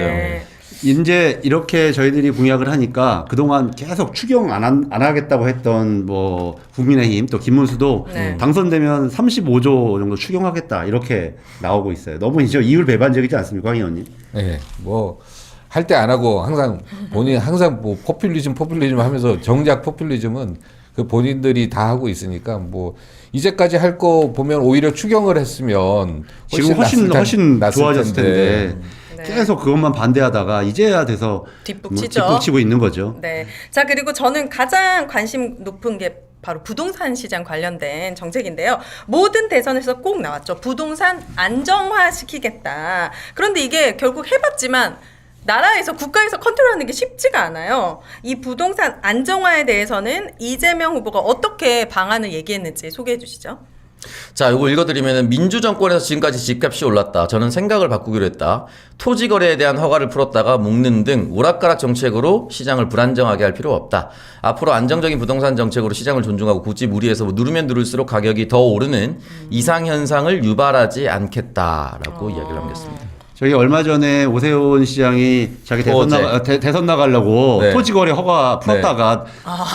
맞아요. 이제 이렇게 저희들이 공약을 하니까 그동안 계속 추경 안 하겠다고 했던 뭐 국민의힘 또 김문수도 당선되면 35조 정도 추경하겠다 이렇게 나오고 있어요. 너무 이제 이율배반적이지 않습니까, 황 의원님? 네, 뭐 할 때 안 하고 항상 본인 항상 뭐 포퓰리즘 하면서 정작 포퓰리즘은 그 본인들이 다 하고 있으니까 뭐 이제까지 할 거 보면 오히려 추경을 했으면 지금 훨씬 좋아졌을 텐데. 네. 계속 그것만 반대하다가 이제야 돼서 뒷북치고 있는 거죠. 네. 자, 그리고 저는 가장 관심 높은 게 바로 부동산 시장 관련된 정책인데요. 모든 대선에서 꼭 나왔죠. 부동산 안정화시키겠다. 그런데 이게 결국 해봤지만 나라에서 국가에서 컨트롤하는 게 쉽지가 않아요. 이 부동산 안정화에 대해서는 이재명 후보가 어떻게 방안을 얘기했는지 소개해 주시죠. 자, 이거 읽어드리면 민주정권에서 지금까지 집값이 올랐다. 저는 생각을 바꾸기로 했다. 토지거래에 대한 허가를 풀었다가 묶는 등 오락가락 정책으로 시장을 불안정하게 할 필요 없다. 앞으로 안정적인 부동산 정책으로 시장을 존중하고 굳이 무리해서 누르면 누를수록 가격이 더 오르는 이상현상을 유발하지 않겠다라고 이야기를 남겼습니다. 저희 얼마 전에 오세훈 시장이 자기 대선 나가려고 네. 토지거래 허가 풀었다가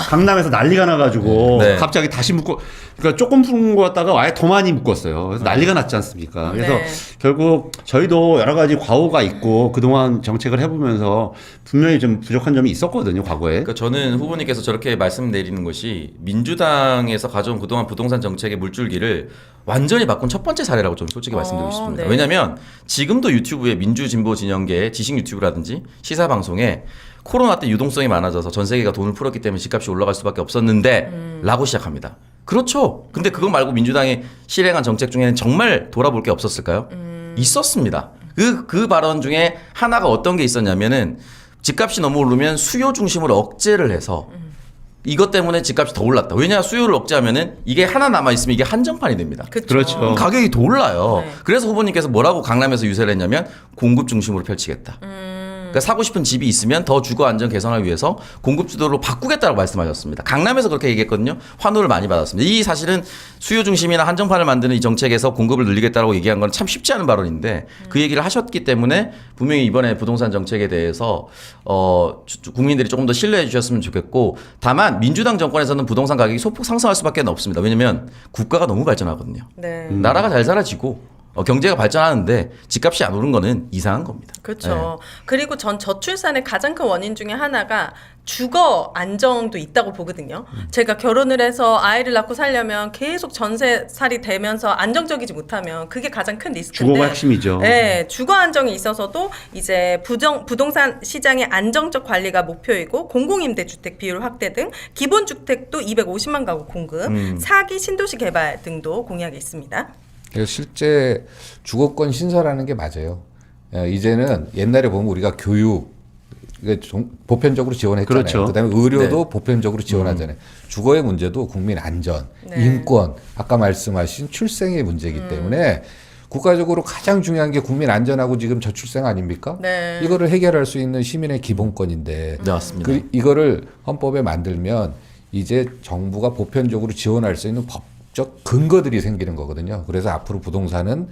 강남에서 난리가 나가지고 네. 갑자기 다시 묶고 그러니까 조금 푼 거 같다가 아예 더 많이 묶었어요. 그래서 난리가 났지 않습니까? 그래서 네. 결국 저희도 여러 가지 과오가 있고 그동안 정책을 해보면서 분명히 좀 부족한 점이 있었거든요, 과거에. 그러니까 저는 후보님께서 저렇게 말씀내리는 것이 민주당에서 가져온 그동안 부동산 정책의 물줄기를 완전히 바꾼 첫 번째 사례라고 좀 솔직히 말씀드리고 싶습니다. 네. 왜냐하면 지금도 유튜브에 민주진보 진영계 지식 유튜브라든지 시사 방송에 코로나 때 유동성이 많아져서 전 세계가 돈을 풀었기 때문에 집값이 올라갈 수밖에 없었는데 라고 시작합니다. 그렇죠. 근데 그거 말고 민주당이 실행한 정책 중에는 정말 돌아볼 게 없었을까요? 있었습니다. 그 발언 중에 하나가 어떤 게 있었냐면은 집값이 너무 오르면 수요 중심으로 억제를 해서 이것 때문에 집값이 더 올랐다. 왜냐 수요를 억제하면은 이게 하나 남아 있으면 이게 한정판이 됩니다. 그렇죠. 그럼 가격이 더 올라요. 네. 그래서 후보님께서 뭐라고 강남에서 유세를 했냐면 공급 중심으로 펼치겠다. 그러니까 사고 싶은 집이 있으면 더 주거 안정 개선을 위해서 공급 주도로 바꾸겠다고 말씀하셨습니다. 강남에서 그렇게 얘기했거든요. 환호를 많이 받았습니다. 이 사실은 수요 중심이나 한정판을 만드는 이 정책에서 공급을 늘리겠다고 얘기한 건 참 쉽지 않은 발언인데 그 얘기를 하셨기 때문에 분명히 이번에 부동산 정책에 대해서 국민들이 조금 더 신뢰해 주셨으면 좋겠고 다만 민주당 정권에서는 부동산 가격이 소폭 상승할 수밖에 없습니다. 왜냐하면 국가가 너무 발전하거든요. 네. 나라가 잘 살아지고 경제가 발전하는데 집값이 안 오른 거는 이상한 겁니다. 그렇죠. 네. 그리고 전 저출산의 가장 큰 원인 중에 하나가 주거 안정도 있다고 보거든요. 제가 결혼을 해서 아이를 낳고 살려면 계속 전세살이 되면서 안정적이지 못하면 그게 가장 큰 리스크인데. 주거가 핵심이죠. 네, 주거 안정에 있어서도 이제 부동산 시장의 안정적 관리가 목표이고 공공임대주택 비율 확대 등 기본주택도 250만 가구 공급, 사기 신도시 개발 등도 공약이 있습니다. 그래서 실제 주거권 신설하는 게 맞아요. 이제는 옛날에 보면 우리가 교육 보편적으로 지원했잖아요. 그렇죠. 그다음에 의료도 보편적으로 지원하잖아요. 주거의 문제도 국민 안전, 인권, 아까 말씀하신 출생의 문제이기 때문에 국가적으로 가장 중요한 게 국민 안전하고 지금 저출생 아닙니까? 네. 이거를 해결할 수 있는 시민의 기본권인데 네, 맞습니다. 이거를 헌법에 만들면 이제 정부가 보편적으로 지원할 수 있는 법적 근거들이 생기는 거거든요. 그래서 앞으로 부동산은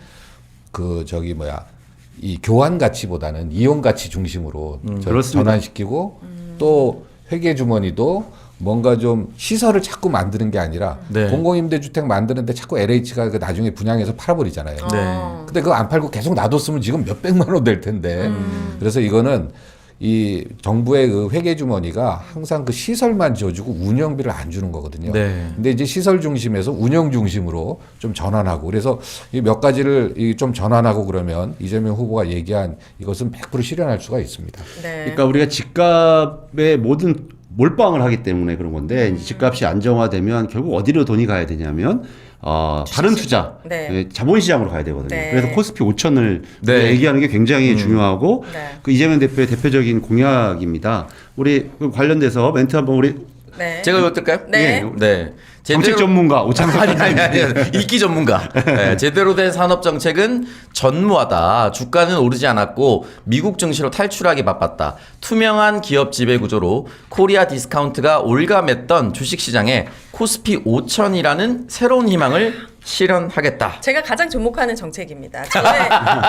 이 교환 가치보다는 이용 가치 중심으로 전환시키고 또 회계 주머니도 뭔가 좀 시설을 자꾸 만드는 게 아니라 네. 공공임대주택 만드는데 자꾸 LH가 나중에 분양해서 팔아버리잖아요. 네. 근데 그거 안 팔고 계속 놔뒀으면 지금 몇백만 원 될 텐데. 그래서 이거는 이 정부의 그 회계 주머니가 항상 그 시설만 지어주고 운영비를 안 주는 거거든요. 네. 근데 이제 시설 중심에서 운영 중심으로 좀 전환하고 그래서 이 몇 가지를 좀 전환하고 그러면 이재명 후보가 얘기한 이것은 100% 실현할 수가 있습니다. 네. 그러니까 우리가 집값의 모든 몰빵을 하기 때문에 그런 건데 이제 집값이 안정화되면 결국 어디로 돈이 가야 되냐면 다른 투자, 네. 자본시장으로 가야 되거든요. 네. 그래서 코스피 5천을 네. 얘기하는 게 굉장히 중요하고 네. 그 이재명 대표의 대표적인 공약입니다. 우리 그 관련돼서 멘트 한번 우리 네. 제가 읽을까요? 네. 네. 정책 전문가 오창석 아니, 읽기 전문가. 네, 제대로 된 산업 정책은 전무하다. 주가는 오르지 않았고 미국 증시로 탈출하기 바빴다. 투명한 기업 지배 구조로 코리아 디스카운트가 올가맸던 주식 시장에 코스피 5천이라는 새로운 희망을 실현하겠다. 제가 가장 주목하는 정책입니다. 저의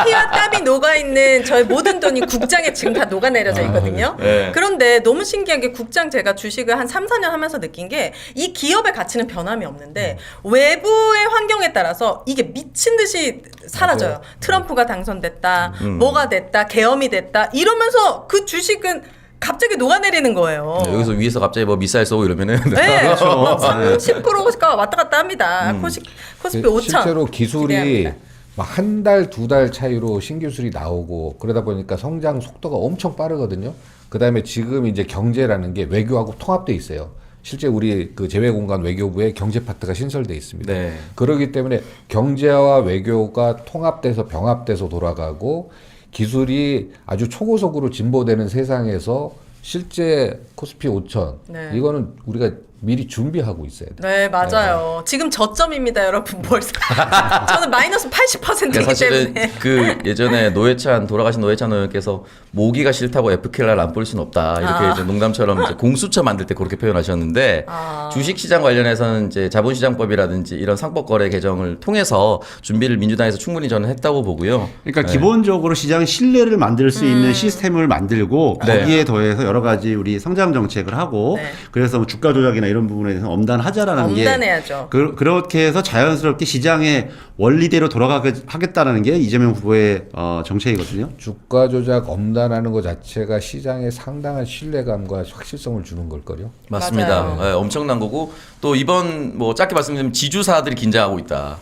피와 땀이 녹아있는 저의 모든 돈이 국장에 지금 다 녹아내려져 있거든요. 네. 그런데 너무 신기한 게 국장 제가 주식을 한 3, 4년 하면서 느낀 게 이 기업의 가치는 변함이 없는데 외부의 환경에 따라서 이게 미친 듯이 사라져요. 맞아요. 트럼프가 당선됐다, 뭐가 됐다, 계엄이 됐다 이러면서 그 주식은 갑자기 녹아내리는 거예요. 여기서 위에서 갑자기 뭐 미사일 쏘고 이러면은 네, 그렇죠. 막 30%가 왔다 갔다 합니다. 코스피 5천. 실제로 기술이 기대합니다. 한 달, 두 달 차이로 신기술이 나오고 그러다 보니까 성장 속도가 엄청 빠르거든요. 그다음에 지금 이제 경제라는 게 외교하고 통합돼 있어요. 실제 우리 그 재외공간 외교부에 경제 파트가 신설돼 있습니다. 네. 그렇기 때문에 경제와 외교가 통합돼서 병합돼서 돌아가고 기술이 아주 초고속으로 진보되는 세상에서 실제 코스피 5천 네. 이거는 우리가 미리 준비하고 있어야 돼요. 네, 맞아요. 지금 저점입니다, 여러분. 저는 마이너스 80%이기 그러니까 사실은 때문에. 그 예전에 돌아가신 노회찬 의원께서 모기가 싫다고 FK를 안 뿌릴 수는 없다 이렇게 이제 농담처럼 이제 공수처 만들 때 그렇게 표현하셨는데 주식시장 관련해서는 이제 자본시장법이라든지 이런 상법거래 개정을 통해서 준비를 민주당에서 충분히 저는 했다고 보고요. 그러니까 기본적으로 시장 신뢰를 만들 수 있는 시스템을 만들고 네. 거기에 더해서 여러 가지 우리 성장 정책을 하고 네. 그래서 뭐 주가 조작이나 이런 부분에 대해서 엄단하자라는 게 엄단해야죠. 그렇게 해서 자연스럽게 시장의 원리대로 돌아가게 하겠다라는 게 이재명 후보의 정책이거든요. 주가 조작 엄단하는 것 자체가 시장에 상당한 신뢰감과 확실성을 주는 걸걸요. 맞습니다. 맞아요. 네, 엄청난 거고 또 이번 뭐 짧게 말씀드리면 지주사들이 긴장하고 있다.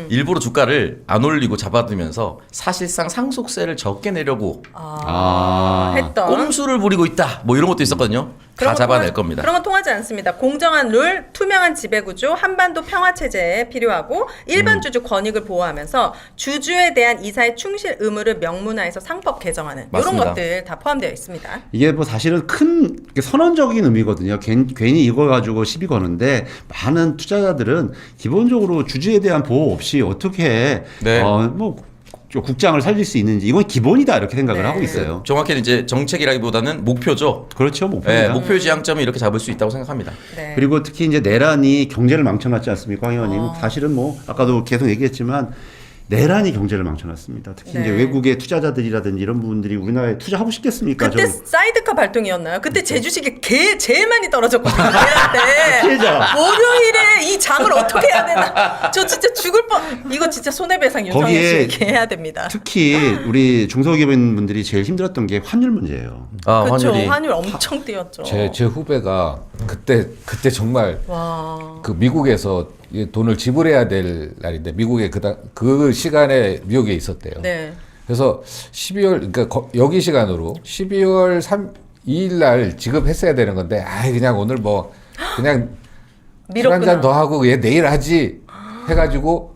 일부러 주가를 안 올리고 잡아두면서 사실상 상속세를 적게 내려고 했던. 꼼수를 부리고 있다. 뭐 이런 것도 있었거든요. 다 그런 건 잡아낼 겁니다. 그런 건 통하지 않습니다. 공정한 룰, 투명한 지배구조, 한반도 평화체제에 필요하고 일반 주주 권익을 보호하면서 주주에 대한 이사의 충실 의무를 명문화해서 상법 개정하는 이런 맞습니다. 것들 다 포함되어 있습니다. 이게 뭐 사실은 큰 선언적인 의미거든요. 괜히 이거 가지고 시비 거는데 많은 투자자들은 기본적으로 주주에 대한 보호 없이 어떻게 네. 뭐 국장을 살릴 수 있는지 이건 기본이다 이렇게 생각을 네. 하고 있어요. 정확히는 이제 정책이라기보다는 목표죠. 그렇죠. 목표입니다. 네, 목표 지향점을 이렇게 잡을 수 있다고 생각합니다. 네. 그리고 특히 이제 내란이 경제를 망쳐놨지 않습니까, 황 의원님? 어. 사실은 뭐 아까도 계속 얘기했지만 내란이 경제를 망쳐놨습니다. 특히 네. 이제 외국의 투자자들이라든지 이런 부분들이 우리나라에 투자하고 싶겠습니까? 그때 사이드카 발동이었나요? 그때 제 주식이 제일 많이 떨어졌거든요. 내란 때. 피해자. 월요일에 이 장을 어떻게 해야 되나? 저 진짜 죽을 뻔. 이거 진짜 손해배상 윤석열 거기에 씨에게 해야 됩니다. 특히 우리 중소기업인분들이 제일 힘들었던 게 환율 문제예요. 아, 그렇죠. 환율이 환율 엄청 뛰었죠. 제 후배가 그때 정말 와. 그 미국에서 이 돈을 지불해야 될 날인데 미국에 그 시간에 미국에 있었대요. 네. 그래서 12월 그러니까 여기 시간으로 12월 2일 날 지급했어야 되는 건데 그냥 오늘 뭐 그냥 술 한 잔 더 하고 얘 내일 하지 해가지고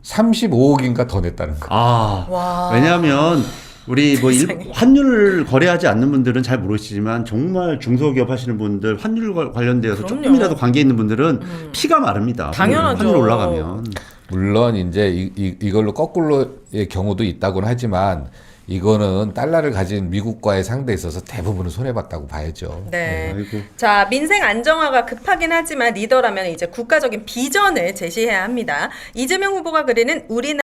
35억인가 더 냈다는 거. 와. 왜냐하면 우리 뭐 환율 거래하지 않는 분들은 잘 모르시지만 정말 중소기업 하시는 분들 환율 관련되어서 그럼요. 조금이라도 관계 있는 분들은 피가 마릅니다. 당연하죠. 환율 올라가면. 물론 이제 이걸로 거꾸로의 경우도 있다고는 하지만 이거는 달러를 가진 미국과의 상대에 있어서 대부분은 손해봤다고 봐야죠. 네. 아이고. 자, 민생 안정화가 급하긴 하지만 리더라면 이제 국가적인 비전을 제시해야 합니다. 이재명 후보가 그리는 우리나라